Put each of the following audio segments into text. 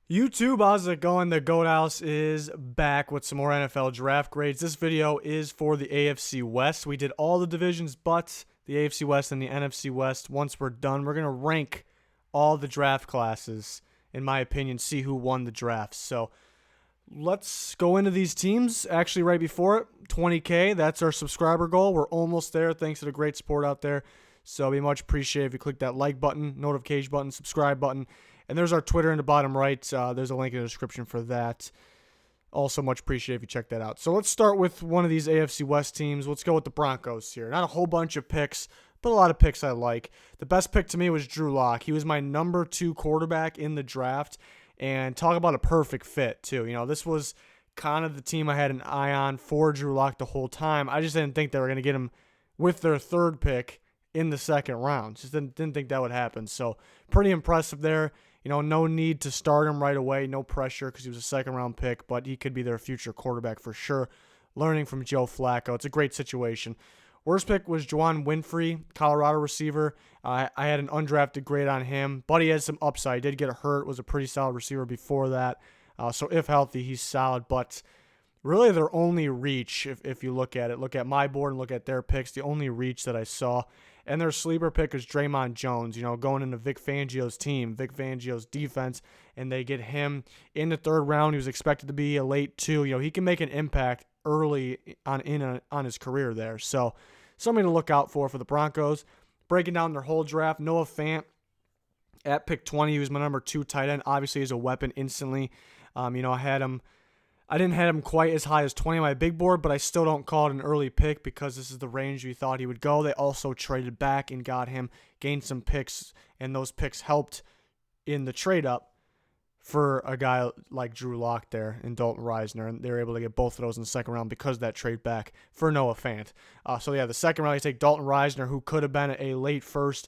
YouTube, how's it going? The Goat House is back with some more NFL draft grades. This video is for the AFC West. We did all the divisions but the AFC West and the NFC West. Once we're done, we're going to rank all the draft classes, in my opinion, see who won the drafts. So let's go into these teams. Actually, right before it, 20K, that's our subscriber goal. We're almost there thanks to the great support out there. So it'd be much appreciated if you click that like button, notification button, subscribe button. And there's our Twitter in the bottom right. There's a link in the description for that. Also much appreciated if you check that out. So let's start with one of these AFC West teams. Let's go with the Broncos here. Not a whole bunch of picks, but a lot of picks I like. The best pick to me was Drew Lock. He was my number 2 quarterback in the draft. And talk about a perfect fit, too. You know, this was kind of the team I had an eye on for Drew Lock the whole time. I just didn't think they were going to get him with their 3rd pick in the 2nd round. Just didn't think that would happen. So pretty impressive there. You know, no need to start him right away. No pressure because he was a 2nd-round pick, but he could be their future quarterback for sure. Learning from Joe Flacco. It's a great situation. Worst pick was Juwan Winfrey, Colorado receiver. I had an undrafted grade on him, but he has some upside. Did get hurt. Was a pretty solid receiver before that. So if healthy, he's solid. But really their only reach, if you look at my board and look at their picks, the only reach that I saw. And their sleeper pick is Draymond Jones, you know, going into Vic Fangio's team, Vic Fangio's defense, and they get him in the 3rd round. He was expected to be a late 2. You know, he can make an impact early on his career there. So something to look out for the Broncos. Breaking down their whole draft, Noah Fant at pick 20. He was my number 2 tight end. Obviously, he's a weapon instantly. You know, I didn't have him quite as high as 20 on my big board, but I still don't call it an early pick because this is the range we thought he would go. They also traded back and got him, gained some picks, and those picks helped in the trade up for a guy like Drew Lock there and Dalton Risner, and they were able to get both of those in the 2nd round because of that trade back for Noah Fant. So yeah, the 2nd round, you take Dalton Risner, who could have been a late 1st.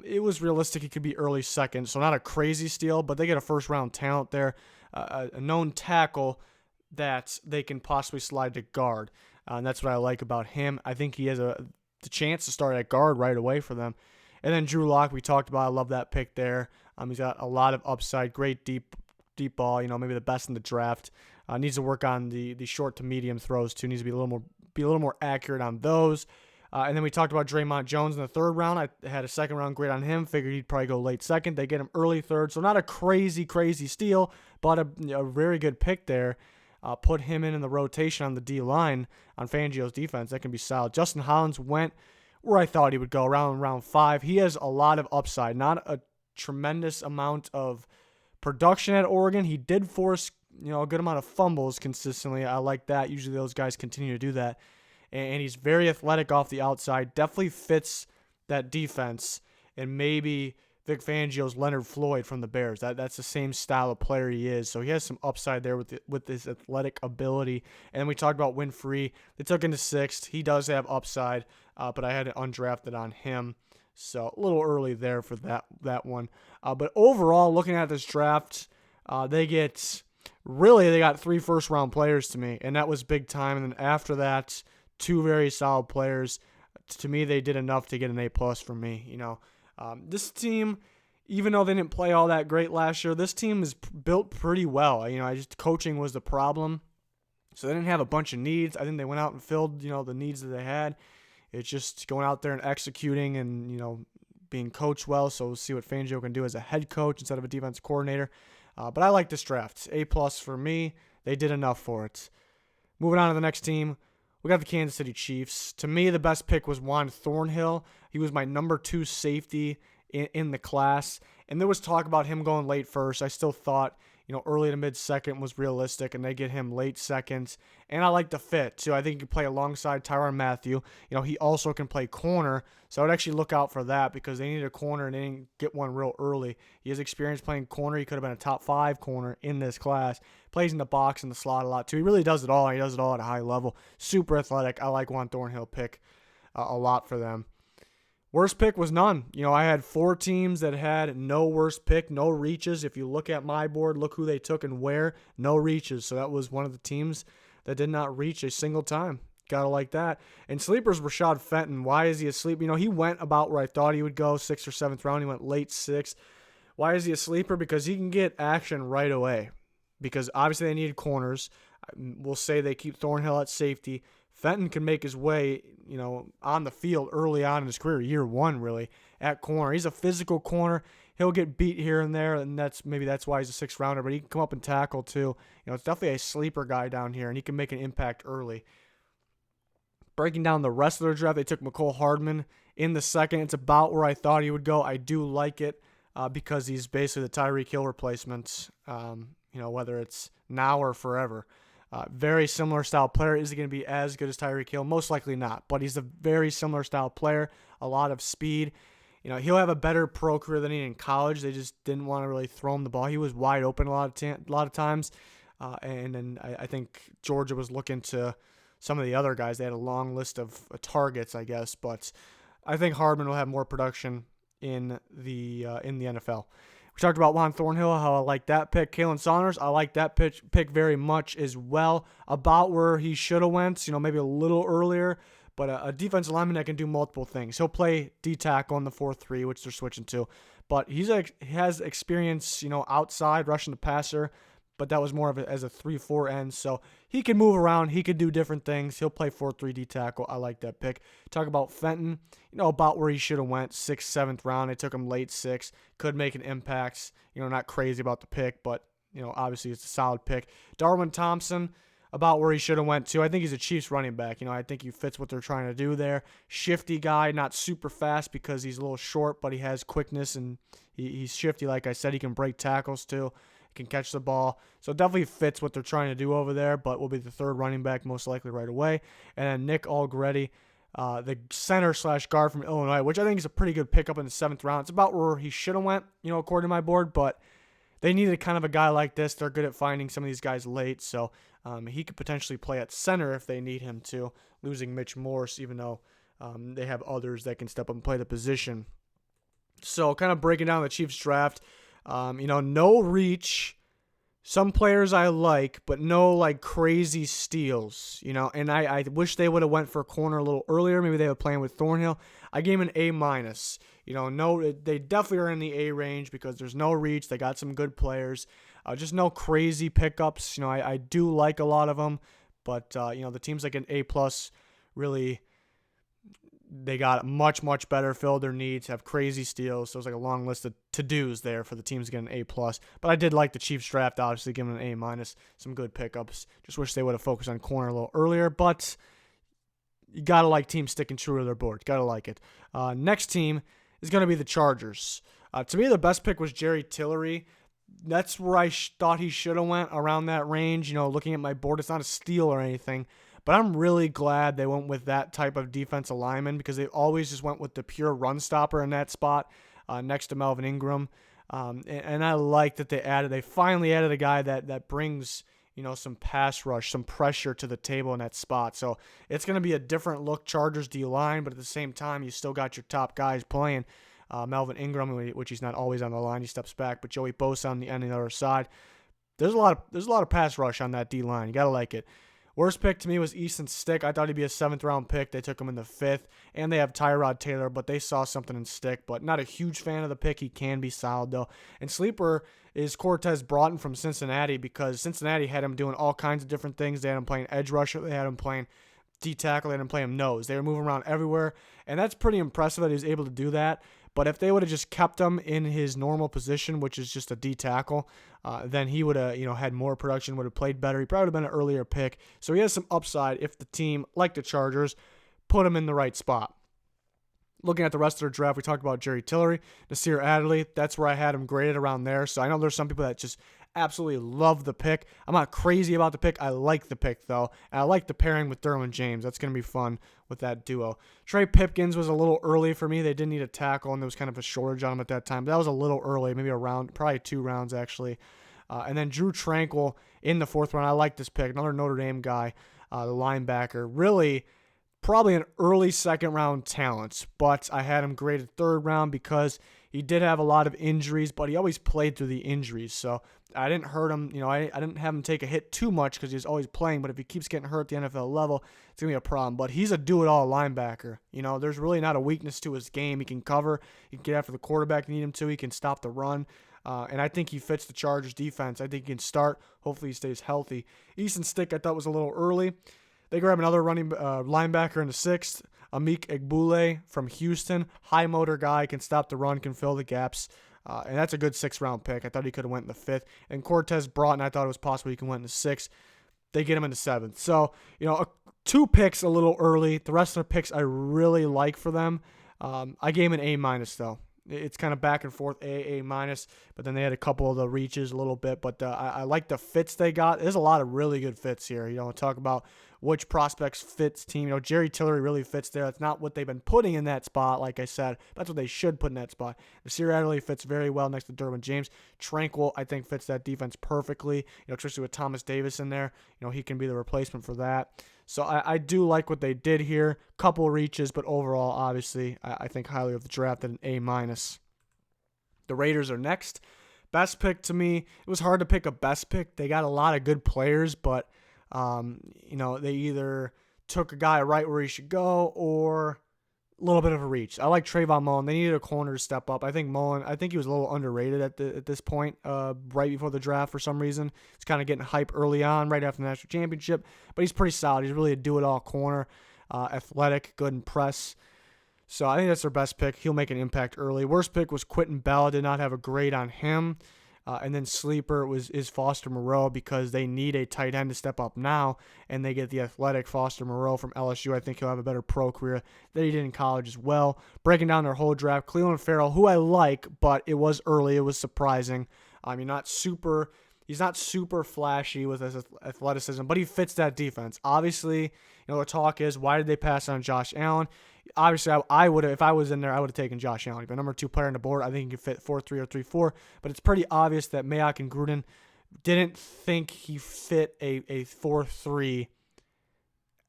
It was realistic he could be early 2nd, so not a crazy steal, but they get a 1st-round talent there, a known tackle that they can possibly slide to guard. And that's what I like about him. I think he has the chance to start at guard right away for them. And then Drew Lock, we talked about. I love that pick there. He's got a lot of upside, great deep ball. You know, maybe the best in the draft. Needs to work on the short to medium throws too. Needs to be a little more accurate on those. And then we talked about Draymond Jones in the 3rd round. I had a 2nd-round grade on him. Figured he'd probably go late 2nd. They get him early 3rd. So not a crazy steal, but a very good pick there. Put him in the rotation on the D-line on Fangio's defense. That can be solid. Justin Hollins went where I thought he would go, around round 5. He has a lot of upside, not a tremendous amount of production at Oregon. He did force, you know, a good amount of fumbles consistently. I like that. Usually those guys continue to do that. And he's very athletic off the outside. Definitely fits that defense. And maybe Vic Fangio's Leonard Floyd from the Bears. That's the same style of player he is. So he has some upside there with his athletic ability. And then we talked about Winfrey. They took him to 6th. He does have upside, but I had it undrafted on him. So a little early there for that one. But overall, looking at this draft, they got 3 1st-round players to me, and that was big time. And then after that, 2 very solid players. To me, they did enough to get an A+ for me, you know. This team, even though they didn't play all that great last year, this team is built pretty well. You know, coaching was the problem. So they didn't have a bunch of needs. I think they went out and filled, you know, the needs that they had. It's just going out there and executing and, you know, being coached well. So we'll see what Fangio can do as a head coach instead of a defense coordinator. But I like this draft. A+ for me. They did enough for it. Moving on to the next team. We got the Kansas City Chiefs. To me, the best pick was Juan Thornhill. He was my number 2 safety in the class. And there was talk about him going late 1st. I still thought, you know, early to mid 2nd was realistic, and they get him late 2nd. And I like the fit, too. I think he can play alongside Tyrann Mathieu. You know, he also can play corner. So I would actually look out for that because they needed a corner and they didn't get one real early. He has experience playing corner. He could have been a top 5 corner in this class. Plays in the box and the slot a lot, too. He really does it all. He does it all at a high level. Super athletic. I like Juan Thornhill pick a lot for them. Worst pick was none. You know, I had 4 teams that had no worst pick, no reaches. If you look at my board, look who they took and where, no reaches. So that was one of the teams that did not reach a single time. Gotta like that. And sleepers, Rashad Fenton. Why is he asleep? You know, he went about where I thought he would go, 6th or 7th round. He went late 6th. Why is he a sleeper? Because he can get action right away. Because obviously they need corners. We'll say they keep Thornhill at safety. Fenton can make his way, on the field early on in his career, year one really, at corner. He's a physical corner. He'll get beat here and there, and that's why he's a sixth rounder, but he can come up and tackle too. It's definitely a sleeper guy down here, and he can make an impact early. Breaking down the rest of their draft, they took Mecole Hardman in the second. It's about where I thought he would go. I do like it because he's basically the Tyreek Hill replacement, whether it's now or forever. Very similar style player. Is he going to be as good as Tyreek Hill? Most likely not, but he's a very similar style player, a lot of speed. He'll have a better pro career than he did in college. They just didn't want to really throw him the ball. He was wide open a lot of times, and then I think Georgia was looking to some of the other guys. They had a long list of targets, I guess, but I think Hardman will have more production in the NFL. We talked about Juan Thornhill, how I like that pick. Kalen Saunders, I like that pick very much as well. About where he should have went, maybe a little earlier. But a defensive lineman that can do multiple things. He'll play D-tackle in the 4-3, which they're switching to. But he has experience, outside rushing the passer. But that was more of as a 3-4 end. So he can move around. He can do different things. He'll play 4-3 D-tackle. I like that pick. Talk about Fenton, about where he should have went. 6th, 7th round. They took him late 6th. Could make an impact. Not crazy about the pick, but, obviously it's a solid pick. Darwin Thompson, about where he should have went to. I think he's a Chiefs running back. I think he fits what they're trying to do there. Shifty guy, not super fast because he's a little short, but he has quickness and he's shifty. Like I said, he can break tackles too. He can catch the ball. So it definitely fits what they're trying to do over there, but will be the third running back most likely right away. And then Nick Allegretti, the center/guard from Illinois, which I think is a pretty good pickup in the 7th round. It's about where he should have went, according to my board, but they needed kind of a guy like this. They're good at finding some of these guys late, so he could potentially play at center if they need him to, losing Mitch Morse, even though they have others that can step up and play the position. So kind of breaking down the Chiefs draft, no reach. Some players I like, but no crazy steals, and I wish they would have went for a corner a little earlier. Maybe they were playing with Thornhill. I gave him an A-. No, they definitely are in the A range because there's no reach. They got some good players. Just no crazy pickups. I do like a lot of them, but the teams like an A+ really, they got much, much better, filled their needs, have crazy steals. So it's a long list of to-dos there for the teams to get an A+. But I did like the Chiefs draft, obviously, giving an A-. Some good pickups. Just wish they would have focused on corner a little earlier, but you got to like teams sticking true to their board. Got to like it. Next team is going to be the Chargers. To me, the best pick was Jerry Tillery. That's where I thought he should have went, around that range. Looking at my board, it's not a steal or anything. But I'm really glad they went with that type of defensive lineman because they always just went with the pure run stopper in that spot next to Melvin Ingram. And I like that they finally added a guy that brings, some pass rush, some pressure to the table in that spot. So it's going to be a different look Chargers D-line, but at the same time, you still got your top guys playing. Melvin Ingram, which he's not always on the line, he steps back, but Joey Bosa on the end of the other side. There's a lot of pass rush on that D-line. You got to like it. Worst pick to me was Easton Stick. I thought he'd be a 7th round pick. They took him in the 5th, and they have Tyrod Taylor, but they saw something in Stick. But not a huge fan of the pick. He can be solid though. And sleeper is Cortez Broughton from Cincinnati because Cincinnati had him doing all kinds of different things. They had him playing edge rusher. They had him playing D-tackle. They had him playing nose. They were moving around everywhere, and that's pretty impressive that he was able to do that. But if they would have just kept him in his normal position, which is just a D-tackle, then he would have, had more production, would have played better. He probably would have been an earlier pick. So he has some upside if the team, like the Chargers, put him in the right spot. Looking at the rest of their draft, we talked about Jerry Tillery, Nasir Adderley. That's where I had him graded around there. So I know there's some people that just absolutely love the pick. I'm not crazy about the pick. I like the pick, though. And I like the pairing with Derwin James. That's going to be fun with that duo. Trey Pipkins was a little early for me. They didn't need a tackle, and there was kind of a shortage on him at that time. But that was a little early, maybe a round, probably 2 rounds, actually. And then Drew Tranquil in the 4th round. I like this pick. Another Notre Dame guy, the linebacker. Really, probably an early 2nd round talent. But I had him graded 3rd round because he did have a lot of injuries, but he always played through the injuries. So I didn't hurt him. I didn't have him take a hit too much because he's always playing. But if he keeps getting hurt at the NFL level, it's going to be a problem. But he's a do-it-all linebacker. There's really not a weakness to his game. He can cover. He can get after the quarterback if you need him to. He can stop the run. And I think he fits the Chargers defense. I think he can start. Hopefully he stays healthy. Easton Stick I thought was a little early. They grab another running linebacker in the 6th. Amik Egbule from Houston. High motor guy, can stop the run, can fill the gaps. And that's a good 6th-round pick. I thought he could have went in the 5th. And Cortez Broughton, I thought it was possible he can went in the 6th. They get him in the 7th. So, 2 picks a little early. The rest of the picks I really like for them. I gave him an A- though. It's kind of back and forth, A-, but then they had a couple of the reaches a little bit. But I like the fits they got. There's a lot of really good fits here. Talk about which prospects fits team. Jerry Tillery really fits there. That's not what they've been putting in that spot, like I said. That's what they should put in that spot. Nasir Adderley fits very well next to Derwin James. Tranquil, I think, fits that defense perfectly, especially with Thomas Davis in there. He can be the replacement for that. So I do like what they did here. Couple reaches, but overall, obviously, I think highly of the draft at an A-. The Raiders are next. Best pick to me, it was hard to pick a best pick. They got a lot of good players, but, they either took a guy right where he should go or a little bit of a reach. I like Trayvon Mullen. They needed a corner to step up. I think he was a little underrated at this point, right before the draft for some reason. He's kind of getting hype early on, right after the national championship, but he's pretty solid. He's really a do-it-all corner, athletic, good in press. So I think that's their best pick. He'll make an impact early. Worst pick was Quentin Bell. Did not have a grade on him. And then sleeper is Foster Moreau because they need a tight end to step up now, and they get the athletic Foster Moreau from LSU. I think he'll have a better pro career than he did in college as well. Breaking down their whole draft, Clelin Ferrell, who I like, but it was early. It was surprising. He's not super flashy with his athleticism, but he fits that defense. Obviously, the talk is, why did they pass on Josh Allen? Obviously, I would have, if I was in there, I would have taken Josh Allen. But number 2 player on the board, I think he can fit 4-3 or 3-4. But it's pretty obvious that Mayock and Gruden didn't think he fit a 4-3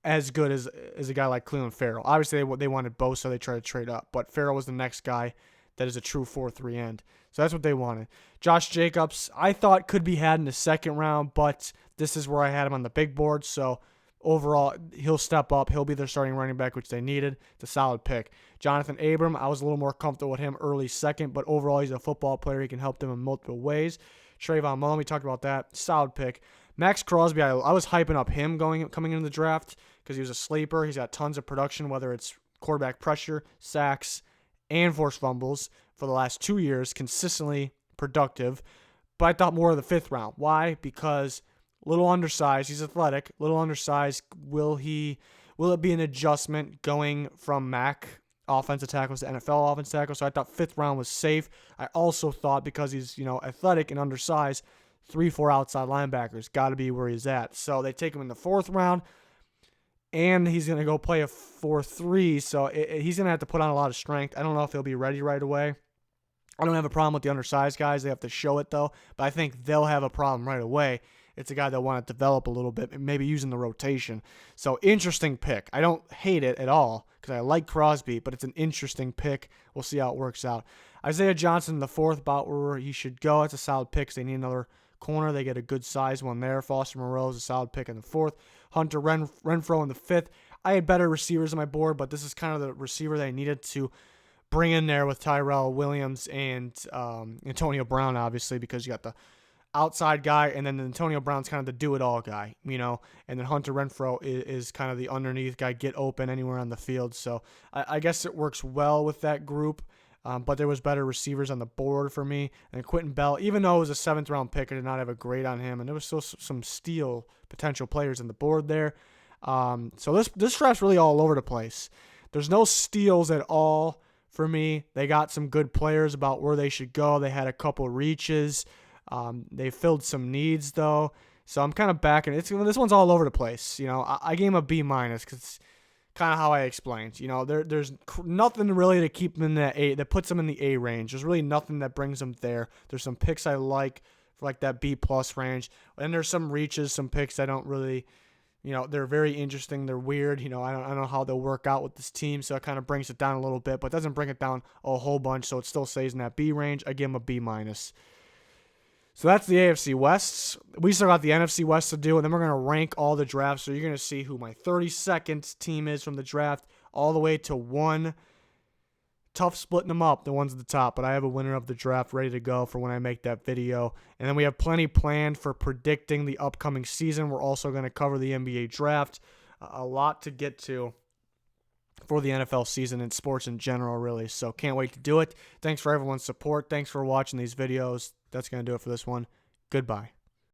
as good as a guy like Clelin Ferrell. Obviously, they wanted both, so they tried to trade up. But Ferrell was the next guy that is a true 4-3 end. So that's what they wanted. Josh Jacobs, I thought could be had in the 2nd round, but this is where I had him on the big board. So overall, he'll step up. He'll be their starting running back, which they needed. It's a solid pick. Jonathan Abram, I was a little more comfortable with him early 2nd, but overall, he's a football player. He can help them in multiple ways. Trayvon Mullen, we talked about that. Solid pick. Max Crosby, I was hyping up him coming into the draft because he was a sleeper. He's got tons of production, whether it's quarterback pressure, sacks, and forced fumbles for the last 2 years, consistently productive. But I thought more of the 5th round. Why? Because little undersized. He's athletic. Little undersized. Will it be an adjustment going from MAC offensive tackles to NFL offensive tackles? So I thought 5th round was safe. I also thought because he's athletic and undersized, 3-4 outside linebackers got to be where he's at. So they take him in the 4th round, and he's going to go play a 4-3. So he's going to have to put on a lot of strength. I don't know if he'll be ready right away. I don't have a problem with the undersized guys. They have to show it, though. But I think they'll have a problem right away. It's a guy they'll want to develop a little bit, maybe using the rotation. So, interesting pick. I don't hate it at all because I like Crosby, but it's an interesting pick. We'll see how it works out. Isaiah Johnson, the 4th, about where he should go. It's a solid pick. They need another corner. They get a good size one there. Foster Moreau is a solid pick in the 4th. Hunter Renfrow in the 5th. I had better receivers on my board, but this is kind of the receiver they needed to bring in there with Tyrell Williams and Antonio Brown, obviously, because you got the outside guy, and then Antonio Brown's kind of the do-it-all guy, and then Hunter Renfrow is kind of the underneath guy, get open anywhere on the field. So I guess it works well with that group, but there was better receivers on the board for me. And Quentin Bell, even though it was a 7th-round pick, I did not have a grade on him, and there was still some steal potential players on the board there. So this draft's really all over the place. There's no steals at all for me. They got some good players about where they should go. They had a couple reaches. They filled some needs, though. So I'm kind of backing it. This one's all over the place. I gave him a B- because it's kind of how I explained. There's nothing really to keep him in that A, that puts him in the A range. There's really nothing that brings him there. There's some picks I like for like that B+ range. And there's some reaches, some picks I don't really, they're very interesting. They're weird. I don't know how they'll work out with this team. So it kind of brings it down a little bit, but doesn't bring it down a whole bunch. So it still stays in that B range. I give him a B-. So that's the AFC West. We still got the NFC West to do, and then we're going to rank all the drafts. So you're going to see who my 32nd team is from the draft all the way to 1 tough splitting them up, the ones at the top, but I have a winner of the draft ready to go for when I make that video. And then we have plenty planned for predicting the upcoming season. We're also going to cover the NBA draft. A lot to get to for the NFL season and sports in general, really. So can't wait to do it. Thanks for everyone's support. Thanks for watching these videos. That's going to do it for this one. Goodbye.